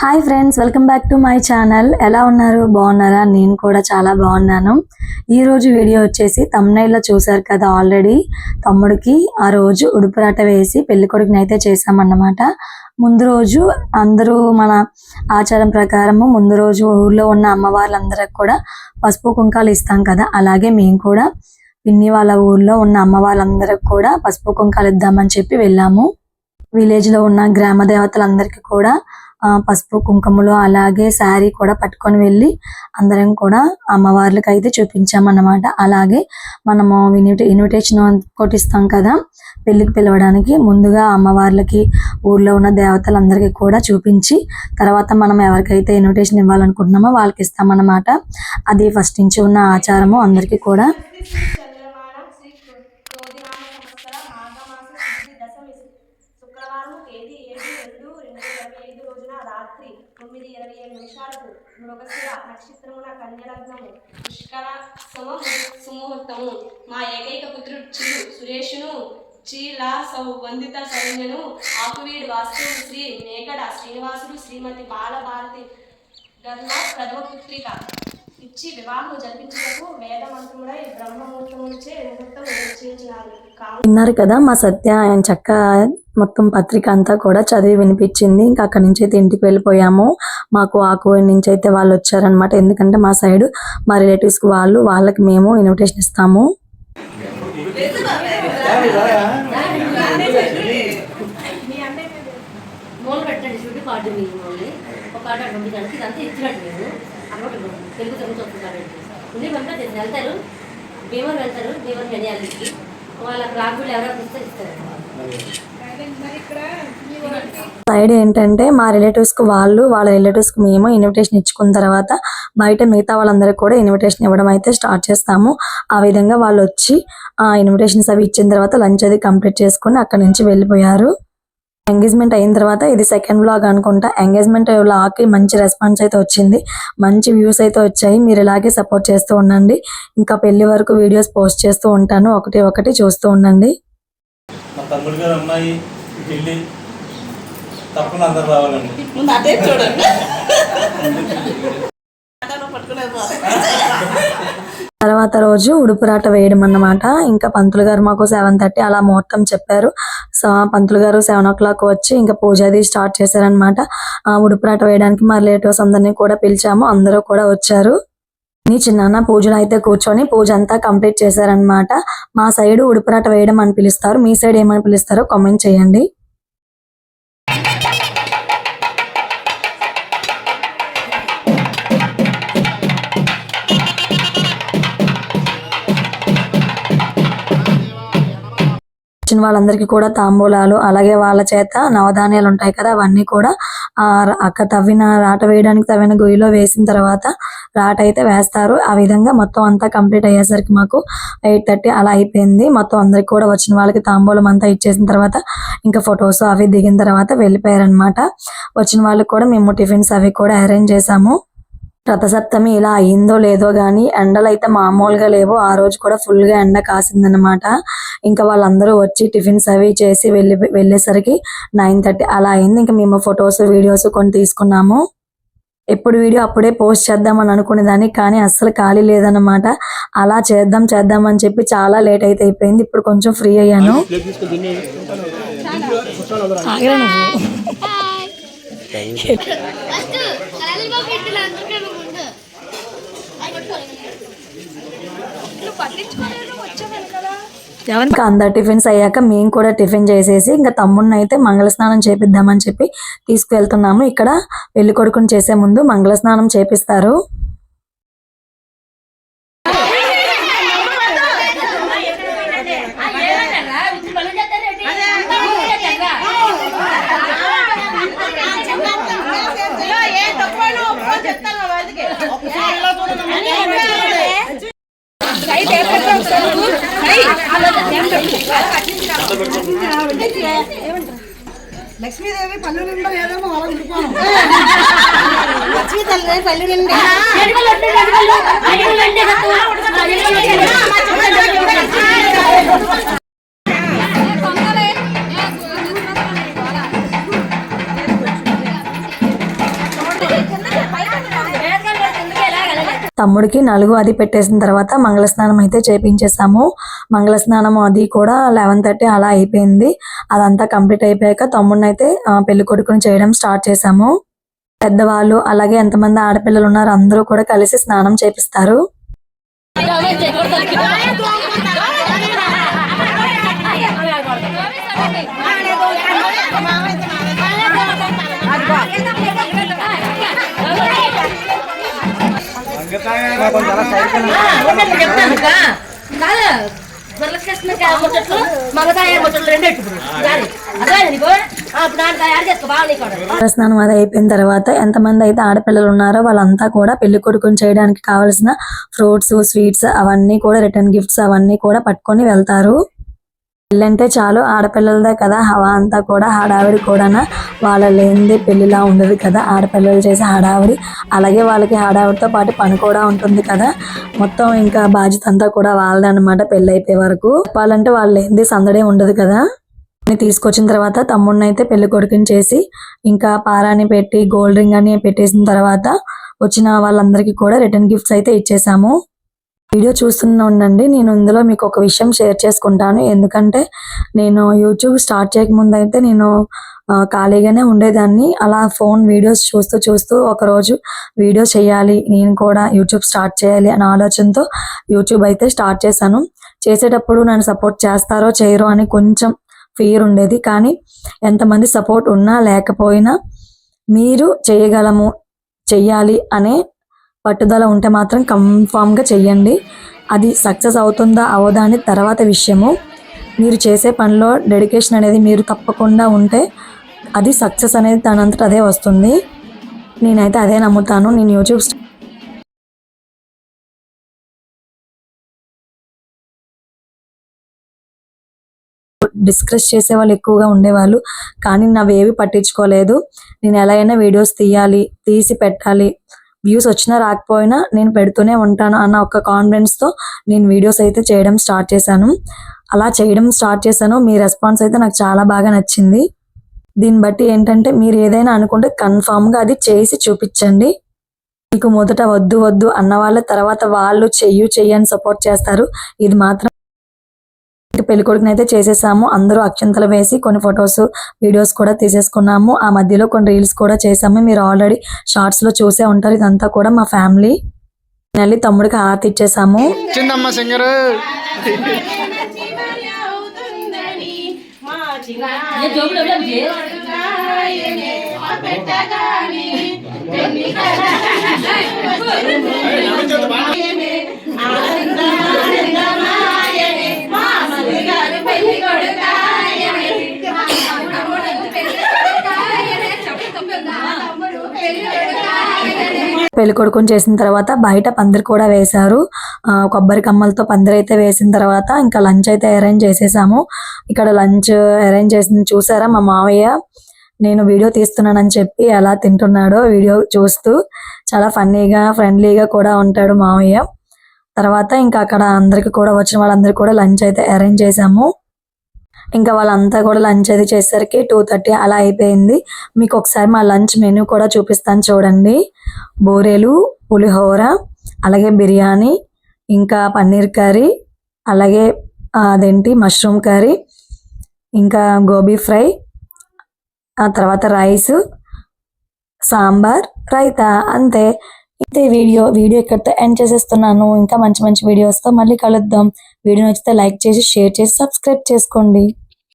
Hi friends, welcome back to my channel. ఎలా ఉన్నారు? బాగున్నారా? నేను కూడా చాలా బాగున్నాను. ఈరోజు వీడియో వచ్చేసి తమ్నైల్లో చూసారు కదా, ఆల్రెడీ తమ్ముడికి ఆ రోజు ఉడుపురాట వేసి పెళ్ళికొడుకుని అయితే చేసామన్నమాట. ముందు రోజు అందరూ మన ఆచారం ప్రకారము ముందు రోజు ఊర్లో ఉన్న అమ్మవార్లందరికి కూడా పసుపు కుంకాలు ఇస్తాం కదా, అలాగే మేము కూడా పిన్ని వాళ్ళ ఊర్లో ఉన్న అమ్మ వాళ్ళందరికి కూడా పసుపు కుంకాలు ఇద్దామని చెప్పి వెళ్ళాము. విలేజ్లో ఉన్న గ్రామ దేవతలందరికీ కూడా పసుపు కుంకుమలు అలాగే శారీ కూడా పట్టుకొని వెళ్ళి అందరం కూడా అమ్మవార్లకి అయితే చూపించామన్నమాట. అలాగే మనము ఇన్విటేషన్ కొట్టిస్తాం కదా పెళ్ళికి పిలవడానికి, ముందుగా అమ్మవార్లకి ఊర్లో ఉన్న దేవతలందరికీ కూడా చూపించి తర్వాత మనం ఎవరికైతే ఇన్విటేషన్ ఇవ్వాలనుకుంటున్నామో వాళ్ళకి ఇస్తామన్నమాట. అది ఫస్ట్ నుంచి ఉన్న ఆచారము అందరికీ కూడా. రాత్రి 9:27 మృగశిర నక్షత్రమున కన్యలగ్నము పుష్కర సుముహూర్తము. మా ఏకైక పుత్రుడు సురేషును చీలా వందిత సౌమ్యను ఆకువీడు వాస్తు శ్రీ మేకడ శ్రీనివాసుడు శ్రీమతి బాలభారతి గర్వ ప్రథమ పుత్రిక ఇచ్చి వివాహం జరిపించుటకు వేద మంత్రములై బ్రహ్మముహూర్తములచే ముహూర్తం నిశ్చయించినారు. విన్నారు కదా, మా సత్య ఆయన చక్క మొత్తం పత్రిక అంతా కూడా చదివి వినిపించింది. ఇంకా అక్కడి నుంచి అయితే ఇంటికి వెళ్ళిపోయాము. మాకు ఆకువైన నుంచి అయితే వాళ్ళు వచ్చారనమాట. ఎందుకంటే మా సైడ్ మా రిలేటివ్స్ వాళ్ళకి మేము ఇన్విటేషన్ ఇస్తాము. సైడ్ ఏంటంటే మా రిలేటివ్స్ కు వాళ్ళ రిలేటివ్స్ కు మేము ఇన్విటేషన్ ఇచ్చుకున్న తర్వాత బయట మిగతా వాళ్ళందరికీ కూడా ఇన్విటేషన్ ఇవ్వడం అయితే స్టార్ట్ చేస్తాము. ఆ విధంగా వాళ్ళు వచ్చి ఆ ఇన్విటేషన్స్ అవి ఇచ్చిన తర్వాత లంచ్ అది కంప్లీట్ చేసుకుని అక్కడి నుంచి వెళ్ళిపోయారు. ఎంగేజ్మెంట్ అయిన తర్వాత ఇది సెకండ్ వ్లాగ్ అనుకుంటా. ఎంగేజ్మెంట్ వ్లాగ్కి మంచి రెస్పాన్స్ అయితే వచ్చింది, మంచి వ్యూస్ అయితే వచ్చాయి. మీరు ఇలాగే సపోర్ట్ చేస్తూ ఉండండి. ఇంకా పెళ్లి వరకు వీడియోస్ పోస్ట్ చేస్తూ ఉంటాను, ఒకటి చూస్తూ ఉండండి. తర్వాత రోజు ఉడుపురాట వేయడం అన్నమాట. ఇంకా పంతులు గారు మాకు 7:30 అలా ముహూర్తం చెప్పారు. సో పంతులు గారు 7 o'clock వచ్చి ఇంకా పూజ అది స్టార్ట్ చేశారనమాట. ఉడుపురాట వేయడానికి మా రిలేటివ్స్ అందరినీ కూడా పిలిచాము, అందరూ కూడా వచ్చారు. చిన్న పూజలు అయితే కూర్చొని పూజ అంతా కంప్లీట్ చేశారనమాట. మా సైడ్ ఉడుపురాట వేయడం అని పిలుస్తారు, మీ సైడ్ ఏమని పిలుస్తారో కామెంట్ చేయండి. వచ్చిన వాళ్ళందరికీ కూడా తాంబూలాలు, అలాగే వాళ్ళ చేత నవధాన్యాలు ఉంటాయి కదా, అవన్నీ కూడా రాట వేయడానికి తవ్విన గొయ్యిలో వేసిన తర్వాత రాట అయితే వేస్తారు. ఆ విధంగా మొత్తం అంతా కంప్లీట్ అయ్యేసరికి మాకు 8:30 అలా అయిపోయింది. మొత్తం అందరికి కూడా వచ్చిన వాళ్ళకి తాంబూలం అంతా ఇచ్చేసిన తర్వాత ఇంకా ఫొటోస్ అవి దిగిన తర్వాత వెళ్ళిపోయారనమాట. వచ్చిన వాళ్ళకి కూడా మేము టిఫిన్స్ అవి కూడా అరేంజ్ చేసాము. రథసప్తమి ఇలా అయిందో లేదో గానీ ఎండలు అయితే మామూలుగా లేవు. ఆ రోజు కూడా ఫుల్ గా ఎండ కాసిందనమాట. ఇంకా వాళ్ళందరూ వచ్చి టిఫిన్స్ అవి చేసి వెళ్ళేసరికి 9:30 అలా అయింది. ఇంకా మేము ఫొటోస్ వీడియోస్ కొన్ని తీసుకున్నాము. ఎప్పుడు వీడియో అప్పుడే పోస్ట్ చేద్దామని అనుకునేదాన్ని, కానీ అస్సలు ఖాళీ లేదన్నమాట. అలా చేద్దామని చెప్పి చాలా లేట్ అయితే అయిపోయింది. ఇప్పుడు కొంచెం ఫ్రీ అయ్యాను. ఇంకా అందరు టిఫిన్స్ అయ్యాక మేము కూడా టిఫిన్ చేసేసి ఇంకా తమ్ముడిని అయితే మంగళ స్నానం చేపిద్దామని చెప్పి తీసుకువెళ్తున్నాము. ఇక్కడ పెళ్లి కొడుకుని చేసే ముందు మంగళ స్నానం చేపిస్తారు. లక్ష్మీదేవి పళ్ళు నిండా ఏదేమో అలా లక్ష్మీ తల్లి పళ్ళు నిండా తమ్ముడికి నలుగు అది పెట్టేసిన తర్వాత మంగళస్నానం అయితే చేపించేసాము. మంగళస్నానం అది కూడా 11:30 అలా అయిపోయింది. అదంతా కంప్లీట్ అయిపోయాక తమ్ముడిని అయితే పెళ్లి కొడుకుని చేయడం స్టార్ట్ చేసాము. పెద్దవాళ్ళు అలాగే ఎంతమంది ఆడపిల్లలు ఉన్నారు అందరూ కూడా కలిసి స్నానం చేపిస్తారు. స్నానం అది అయిపోయిన తర్వాత ఎంతమంది అయితే ఆడపిల్లలు ఉన్నారో వాళ్ళంతా కూడా పెళ్లి కొడుకుని చేయడానికి కావాల్సిన ఫ్రూట్స్, స్వీట్స్ అవన్నీ కూడా రిటర్న్ గిఫ్ట్స్ అవన్నీ కూడా పట్టుకొని వెళ్తారు. పెళ్ళంటే చాలు ఆడపిల్లలదే కదా హవా అంతా కూడా. హడావిడి కూడా వాళ్ళ లేనిది పెళ్లిలా ఉండదు కదా, ఆడపిల్లలు చేసే హడావిడి. అలాగే వాళ్ళకి హడావిడితో పాటు పని కూడా ఉంటుంది కదా. మొత్తం ఇంకా బాధ్యత అంతా కూడా వాళ్ళదే అనమాట పెళ్లి అయిపోయే వరకు. చెప్పాలంటే వాళ్ళు లేనిది సందడే ఉండదు కదా. తీసుకొచ్చిన తర్వాత తమ్ముడిని అయితే పెళ్లి కొడుకుని చేసి ఇంకా పారాని పెట్టి గోల్డ్ రింగ్ అని పెట్టేసిన తర్వాత వచ్చిన వాళ్ళందరికీ కూడా రిటర్న్ గిఫ్ట్స్ అయితే ఇచ్చేసాము. వీడియో చూస్తూనే ఉండండి. నేను ఇందులో మీకు ఒక విషయం షేర్ చేసుకుంటాను. ఎందుకంటే నేను యూట్యూబ్ స్టార్ట్ చేయకముందు అయితే నేను ఖాళీగానే ఉండేదాన్ని. అలా ఫోన్ వీడియోస్ చూస్తూ ఒకరోజు వీడియో చేయాలి, నేను కూడా యూట్యూబ్ స్టార్ట్ చేయాలి అనే ఆలోచనతో యూట్యూబ్ అయితే స్టార్ట్ చేశాను. చేసేటప్పుడు నన్ను సపోర్ట్ చేస్తారో చేయరో అని కొంచెం ఫియర్ ఉండేది. కానీ ఎంతమంది సపోర్ట్ ఉన్నా లేకపోయినా మీరు చేయగలము, చెయ్యాలి అనే పట్టుదల ఉంటే మాత్రం కన్ఫామ్గా చెయ్యండి. అది సక్సెస్ అవుతుందా అవదా అని తర్వాత విషయము. మీరు చేసే పనిలో డెడికేషన్ అనేది మీరు తప్పకుండా ఉంటే అది సక్సెస్ అనేది దానంతట అదే వస్తుంది. నేనైతే అదే నమ్ముతాను. నేను యూట్యూబ్ డిస్కస్ చేసే వాళ్ళు ఎక్కువగా ఉండేవాళ్ళు, కానీ నావేవి పట్టించుకోలేదు. నేను ఎలా అయినా వీడియోస్ తీసి పెట్టాలి, వ్యూస్ వచ్చినా రాకపోయినా నేను పెడుతూనే ఉంటాను అన్న ఒక కాన్ఫిడెన్స్తో నేను వీడియోస్ అయితే చేయడం స్టార్ట్ చేశాను. అలా చేయడం స్టార్ట్ చేశాను. మీ రెస్పాన్స్ అయితే నాకు చాలా బాగా నచ్చింది. దీన్ని బట్టి ఏంటంటే మీరు ఏదైనా అనుకుంటే కన్ఫామ్గా అది చేసి చూపించండి. మీకు మొదట వద్దు అన్న వాళ్ళ తర్వాత వాళ్ళు చెయ్యి అని సపోర్ట్ చేస్తారు. ఇది మాత్రం పెళ్లి కొడుకుని అయితే చేసేసాము. అందరూ అక్షంతలు వేసి కొన్ని ఫొటోస్, వీడియోస్ కూడా తీసేసుకున్నాము. ఆ మధ్యలో కొన్ని రీల్స్ కూడా చేసాము. మీరు ఆల్రెడీ షార్ట్స్ లో చూసే ఉంటారు. ఇదంతా కూడా మా ఫ్యామిలీ. మళ్ళీ తమ్ముడికి హారతి ఇచ్చేసాము. చిన్నమ్మ సింగర్ పెళ్లి కొడుకుని చేసిన తర్వాత బయట పందిరి కూడా వేశారు. కొబ్బరి కమ్మలతో పందిరి అయితే వేసిన తర్వాత ఇంకా లంచ్ అయితే అరేంజ్ చేసేసాము. ఇక్కడ లంచ్ అరేంజ్ చేసింది చూసారా మా మావయ్య. నేను వీడియో తీస్తున్నానని చెప్పి ఎలా తింటున్నాడో వీడియో చూస్తూ. చాలా ఫన్నీగా ఫ్రెండ్లీగా కూడా ఉంటాడు మావయ్య. తర్వాత ఇంకా అక్కడ అందరికి కూడా వచ్చిన వాళ్ళందరికీ కూడా లంచ్ అయితే అరేంజ్ చేసాము. ఇంకా వాళ్ళంతా కూడా లంచ్ అది చేసేసరికి 2:30 అలా అయిపోయింది. మీకు ఒకసారి మా లంచ్ మెనూ కూడా చూపిస్తాను చూడండి. బూరెలు, పులిహోర, అలాగే బిర్యానీ, ఇంకా పన్నీర్ కర్రీ, అలాగే అదేంటి మష్రూమ్ కర్రీ, ఇంకా గోబీ ఫ్రై, ఆ తర్వాత రైస్, సాంబార్, రైతా. అంతే. ఇంతే వీడియో ఇక్కడితో ఎండ్ చేసేస్తున్నాను. ఇంకా మంచి వీడియోస్తో మళ్ళీ కలుద్దాం. వీడియో నచ్చితే లైక్ చేసి షేర్ చేసి సబ్స్క్రైబ్ చేసుకోండి.